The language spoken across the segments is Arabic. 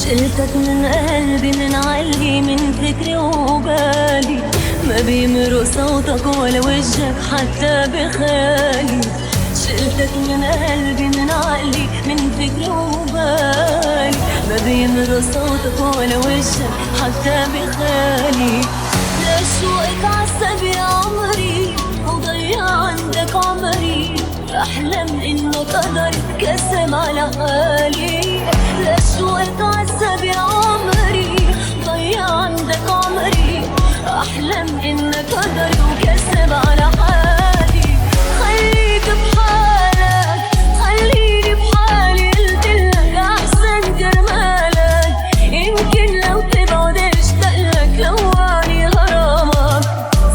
شلتك من قلبي من علي من فكري وبالي، ما بيمر صوتك ولا وجهك حتى بخيالي. شلتك من قلبي من علي من فكري وبالي، ما بيمر صوتك ولا وجهك حتى بخيالي. لشوقك عذب يا عمري وضيع عندك عمري، أحلم إنه قدر اتكسم على حالي. لشوقك عذب يا عمري ضيع عندك عمري، أحلم إنه قدر وكسب على حالي. خليك بحالك خليني بحالي، قلتلك أحسن كرمالك، يمكن لو تبعد اشتقلك لواني غرامك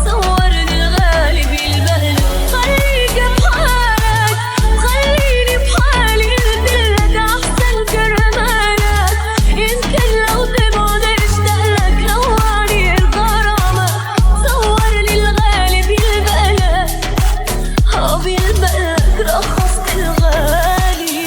صورني الغالي بالبهلك. خليك بحالك خليني بحالي، قلتلك أحسن كرمالك، يمكن لو تبعد اشتقلك لواني غرامك صورني الغالي بالبهلك. بالبهلك رخصت الغالي.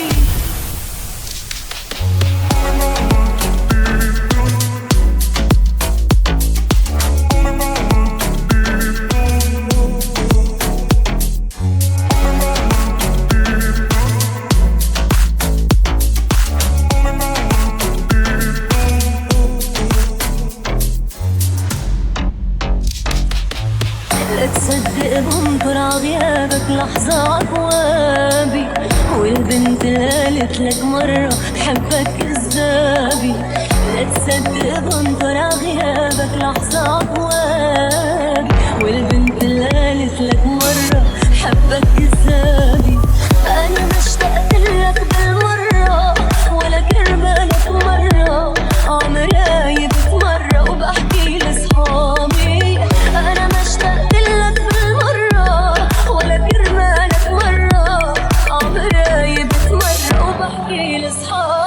لا تصدق بنطر عغيابك لحظة عقوابي، والبنت اللي قالت لك مرة حبك كذابي. لا تصدق بنطر عغيابك لحظة عقوابي، والبنت اللي قالت لك مرة حبك كذابي. أنا ما اشتقتلك بالمرة ولا كرمالك مرة، عمري بتمرة وبحكي لصحابي. أنا ما اشتقتلك بالمرة ولا كرمالك مرة، عمري بتمرة وبحكي لصحابي.